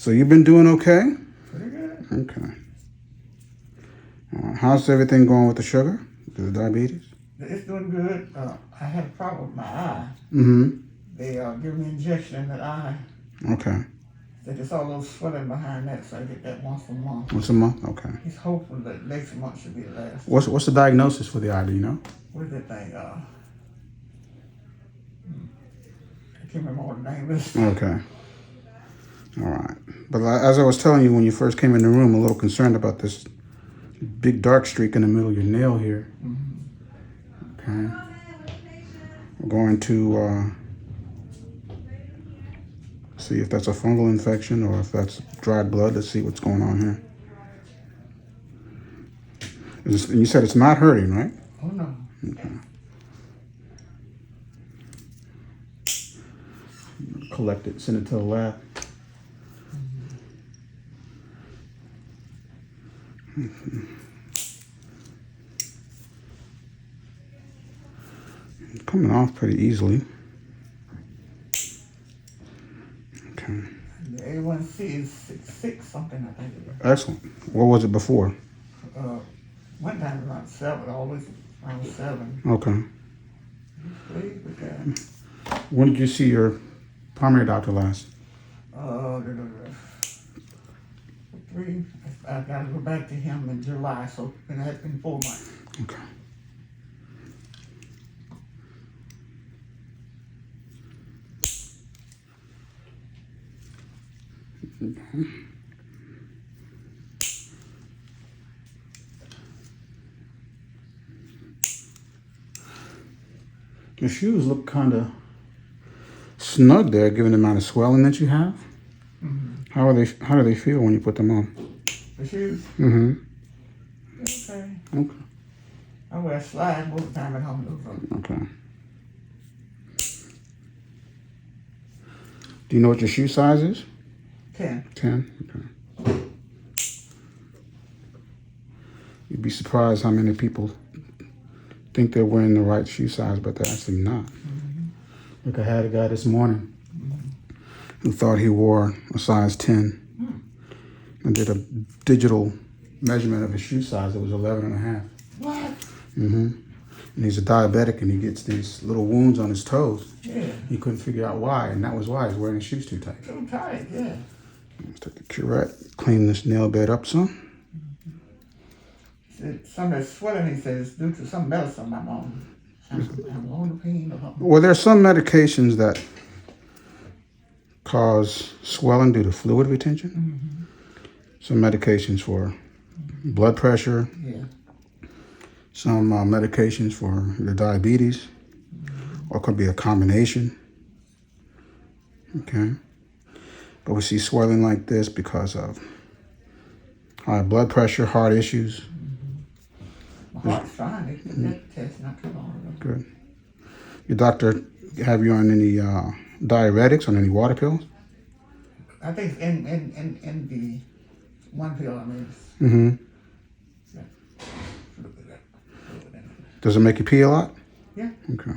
So you've been doing okay? Pretty good. Okay. How's everything going with the sugar? The diabetes? It's doing good. I had a problem with my eye. Mm-hmm. They give me injection in that eye. Okay. They just all those swelling behind that, so I get that once a month. Once a month? Okay. He's hopeful that next month should be the last. What's the diagnosis for the eye, do you know? What is that thing? I can't remember what the name is. Okay. All right. But as I was telling you when you first came in the room, I'm a little concerned about this big dark streak in the middle of your nail here. Mm-hmm. Okay. We're going to see if that's a fungal infection or if that's dried blood. Let's see what's going on here. And you said it's not hurting, right? Oh, no. Okay. Collect it, send it to the lab. Mm-hmm. Coming off pretty easily. Okay. The A1C is 6 something, I think it is. Excellent. What was it before? One time around 7, always around 7. Okay. Pleased with that. When did you see your primary doctor last? 3. I got to go back to him in July, so it has been 4 months. Okay. Mm-hmm. Your shoes look kind of snug there, given the amount of swelling that you have. Mm-hmm. How do they feel when you put them on? The shoes? Mm-hmm. Okay. Okay. I wear slides most of the time at home. Okay. Do you know what your shoe size is? 10. 10? Okay. You'd be surprised how many people think they're wearing the right shoe size, but they're actually not. Mm-hmm. Look, I had a guy this morning who thought he wore a size 10. I did a digital measurement of his shoe size. It was 11 and a half. What? Mm-hmm. And he's a diabetic, and he gets these little wounds on his toes. Yeah. He couldn't figure out why, and that was why he's wearing his shoes too tight. Too tight, yeah. Let's take the curette, clean this nail bed up some. Some of that swelling, he says, is due to some medicine I'm on. I'm on the pain or something. Well, there's some medications that cause swelling due to fluid retention. Mm-hmm. Some medications for blood pressure. Yeah. Some medications for your diabetes. Or it could be a combination. Okay. But we see swelling like this because of high blood pressure, heart issues. My heart's fine. They did that test not too long ago. Good. Your doctor have you on any diuretics, on any water pills? I think in the one pill I mean. Mm-hmm. Yeah. Does it make you pee a lot? Yeah. Okay.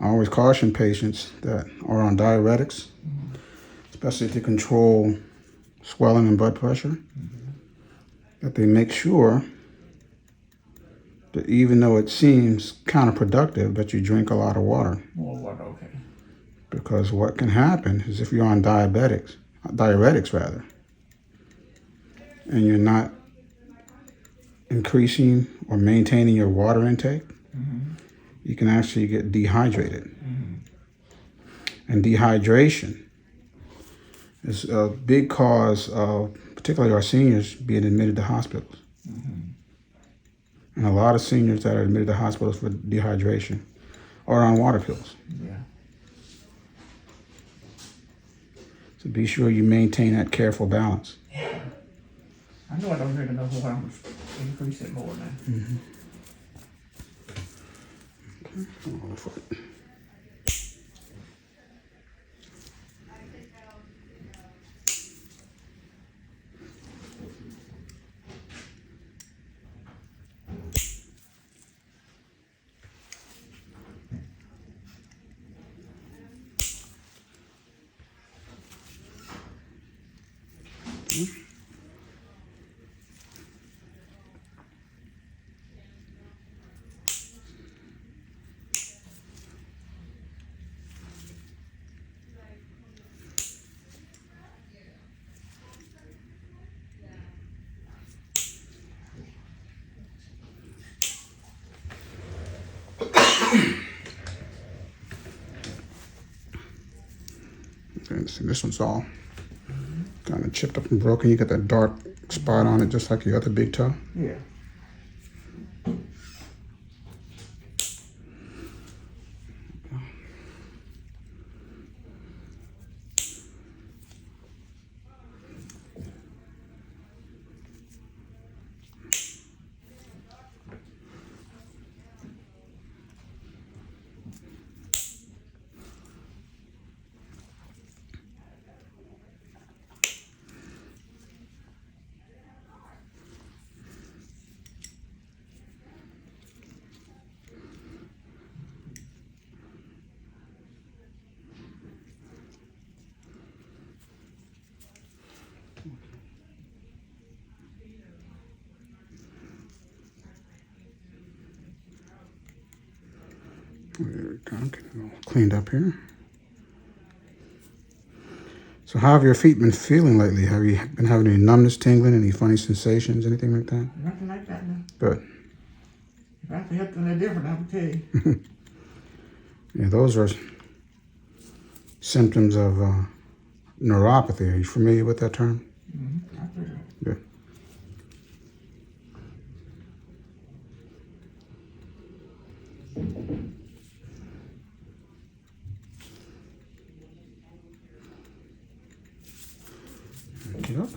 I always caution patients that are on diuretics, especially to control swelling and blood pressure, that they make sure that even though it seems counterproductive, that you drink a lot of water. More water, okay. Because what can happen is if you're on diuretics rather, and you're not increasing or maintaining your water intake, you can actually get dehydrated. And dehydration is a big cause of particularly our seniors being admitted to hospitals. And a lot of seniors that are admitted to hospitals for dehydration are on water pills. Yeah. So be sure you maintain that careful balance. I know I don't really know who I'm increase it more now. Okay. Okay, so this one's all kind of chipped up and broken. You got that dark spot on it, just like your other big toe. Yeah. There we go. Get it all cleaned up here. So how have your feet been feeling lately? Have you been having any numbness, tingling, any funny sensations, anything like that? Nothing like that now. Good. If I feel something different, I will tell you. Yeah, those are symptoms of neuropathy. Are you familiar with that term? Mm-hmm. I feel it. Good. Yep.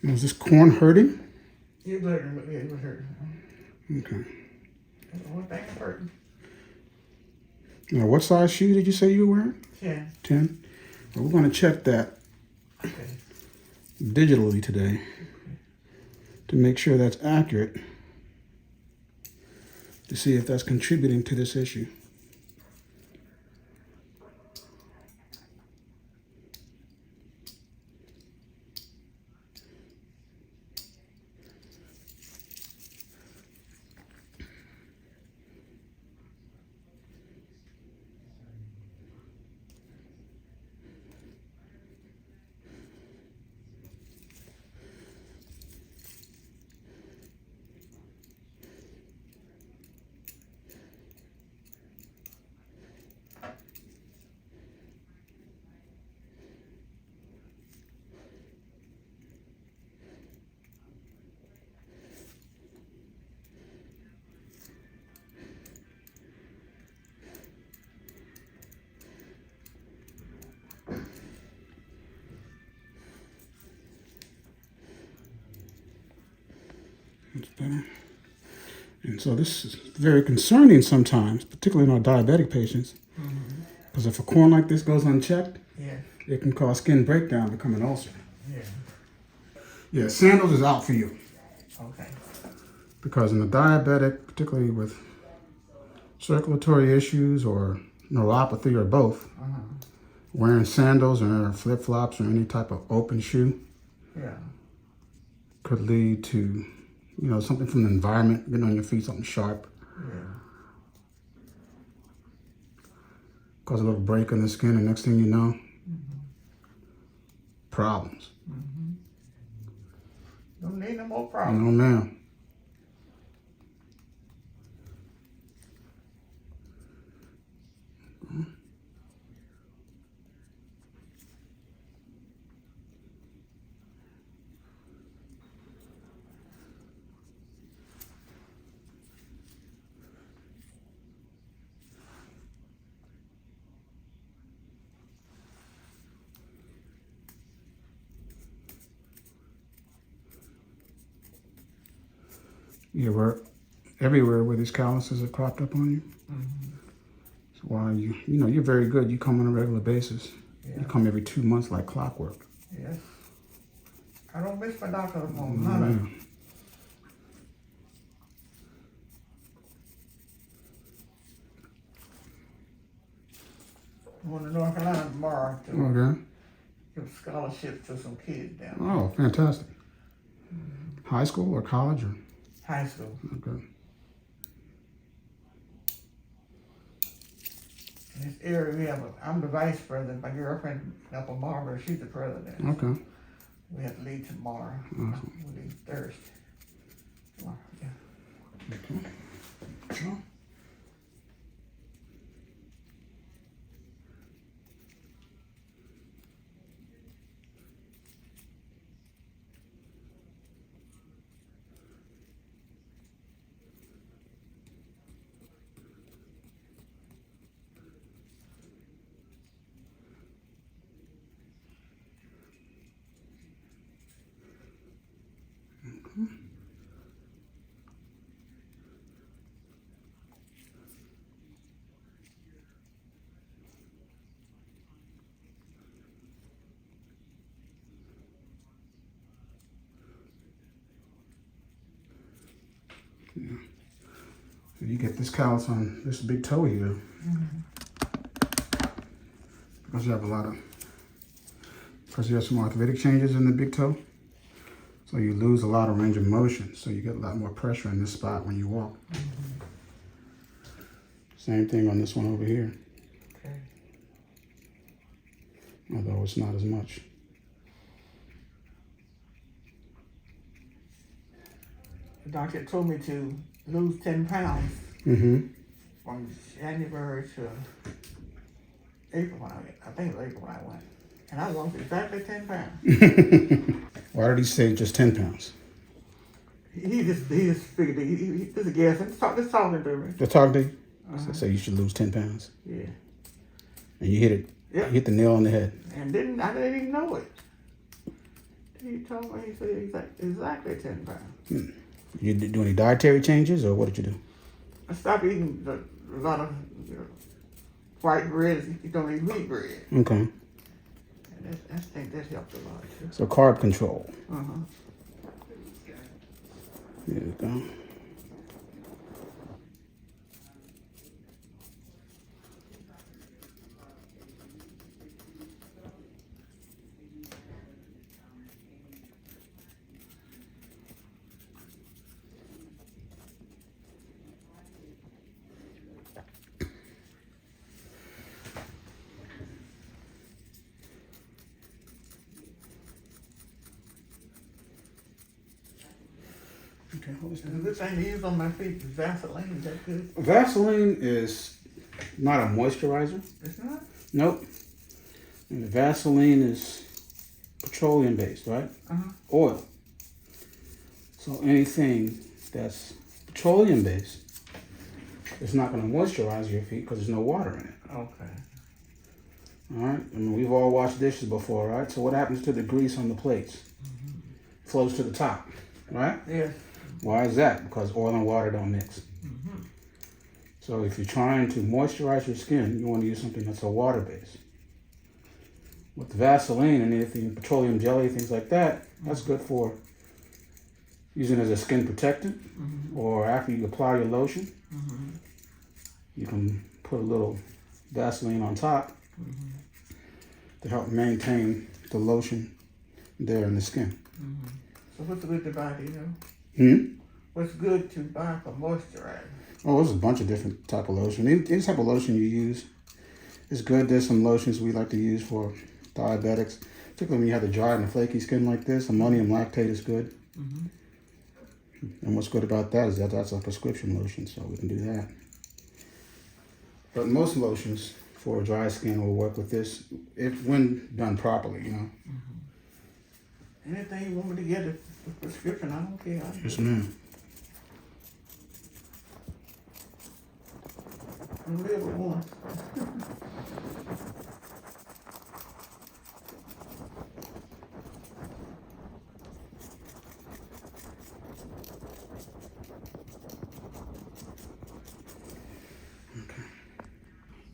Now, is this corn hurting? It was hurting, but it was hurting. Okay. That's the one thing that hurting. Now, what size shoe did you say you were wearing? 10. 10? Well, we're going to check that Okay. digitally today to make sure that's accurate, to see if that's contributing to this issue. That's better. And so this is very concerning sometimes, particularly in our diabetic patients, because if a corn like this goes unchecked, it can cause skin breakdown, become an ulcer. Yeah. Yeah, sandals is out for you. Okay. Because in the diabetic, particularly with circulatory issues or neuropathy or both, wearing sandals or flip-flops or any type of open shoe could lead to, something from the environment, getting on your feet, something sharp. Cause a little break in the skin, and next thing you know, problems. Don't need no more problems. No, ma'am. You ever, everywhere where these calluses have cropped up on you? So why you're very good. You come on a regular basis. You come every 2 months like clockwork. Yes. I don't miss my doctor no more. No, None of it. ma'am. I'm going to North Carolina tomorrow to Okay. give scholarships to some kids down there. Oh, fantastic. High school or college or? High school. Okay. In this area, I'm the vice president. My girlfriend, Apple Margaret, she's the president. Okay. We have to leave tomorrow. Awesome. We leave Thursday. Tomorrow, yeah. Okay. Sure. Yeah. So you get this callus on this big toe here because you have some arthritic changes in the big toe. So you lose a lot of range of motion. So you get a lot more pressure in this spot when you walk. Same thing on this one over here. Okay. Although it's not as much. The doctor told me to lose 10 pounds from January to April when I think it was April when I went. And I lost exactly 10 pounds. Why did he say just 10 pounds? He just figured he just a guess. Just talking to me. Just talking to you? So you should lose 10 pounds. Yeah. And you hit it. Yeah. You hit the nail on the head. And I didn't even know it. He told me, he said exactly 10 pounds. You do any dietary changes, or what did you do? I stopped eating a lot of white bread. You don't eat wheat bread. Okay. And I think that helped a lot too. So carb control. Uh-huh. There you go. Okay, hold this The down. good thing to use on my feet is Vaseline. Is that good? Vaseline is not a moisturizer. It's not? Nope. And Vaseline is petroleum based, right? Uh-huh. Oil. So anything that's petroleum based, it's not going to moisturize your feet because there's no water in it. Okay. All right. I mean, we've all washed dishes before, right? So what happens to the grease on the plates? Flows to the top, right? Yes. Why is that? Because oil and water don't mix. Mm-hmm. So if you're trying to moisturize your skin, you want to use something that's a water base. With Vaseline and anything, petroleum jelly, things like that, that's good for using as a skin protectant, or after you apply your lotion, you can put a little Vaseline on top to help maintain the lotion there in the skin. So what's good to buy, do you know? What's good to buy for moisturizer? Oh, there's a bunch of different type of lotion. Any type of lotion you use is good. There's some lotions we like to use for diabetics, particularly when you have the dry and the flaky skin like this. Ammonium lactate is good. And what's good about that is that that's a prescription lotion, so we can do that. But most lotions for dry skin will work with this if when done properly, you know. Anything you want me to get a prescription, I don't care. Yes, ma'am. I live with one.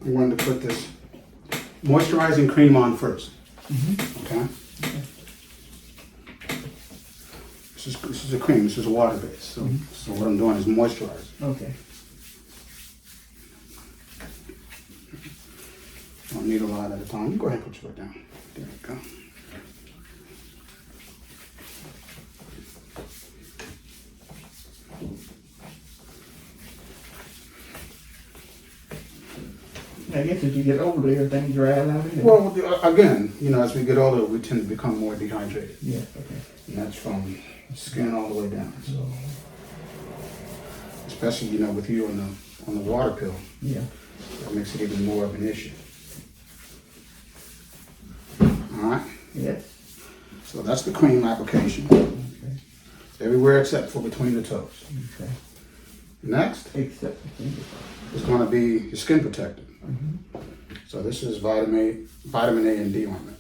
I wanted to put this moisturizing cream on first. Okay. This is a cream. This is a water base. So what I'm doing is moisturizing. Okay. Don't need a lot at a time. You go ahead and put your foot down. There we go. I guess as you get older, everything dries out. Well, again, you know, as we get older, we tend to become more dehydrated. Yeah, okay. And that's from skin all the way down. So, especially, you know, with you on the water pill, Yeah. that makes it even more of an issue. All right. Yes. So that's the cream application. Okay. Everywhere except for between the toes. Okay. Next Except the finger. is going to be your skin protectant. So this is vitamin A and D ointment.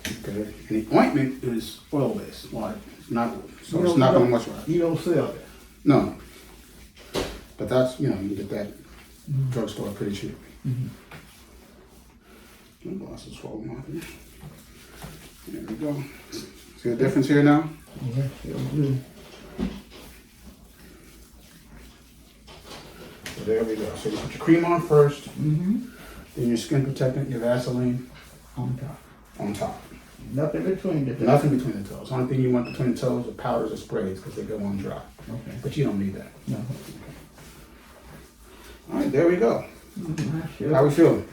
Okay. And the ointment is oil based. Why? It's not. So it's not going to moisturize. You don't sell it. No. But that's, you know, you can get that drugstore pretty cheap. My glass is swollen off here. There we go. See the difference here now? Yeah, feels good. So there we go. So you put your cream on first, then your skin protectant, your Vaseline On top. on top. Nothing between the two. Nothing between the toes. Only thing you want between the toes are powders or sprays because they go on dry. Okay. But you don't need that. No. All right, there we go. Sure. How we feeling?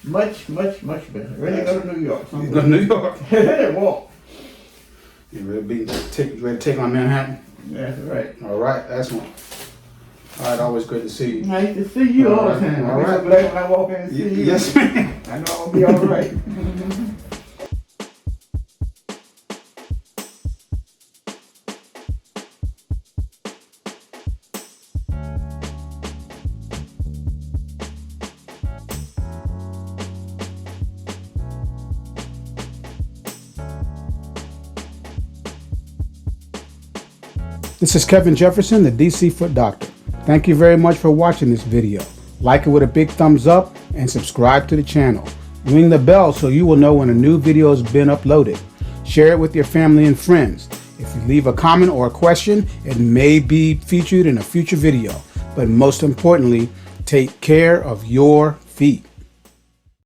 Much better. Ready to go to New York. You go to New York. Walk. You ready to take on Manhattan? That's right. All right, excellent. All right, always good to see you. Nice to see you all the time. All I'm right. so glad when I walk in and see you. Yes, ma'am. I know I'll be all right. This is Kevin Jefferson, the DC Foot Doctor. Thank you very much for watching this video. Like it with a big thumbs up and subscribe to the channel. Ring the bell so you will know when a new video has been uploaded. Share it with your family and friends. If you leave a comment or a question, it may be featured in a future video. But most importantly, take care of your feet.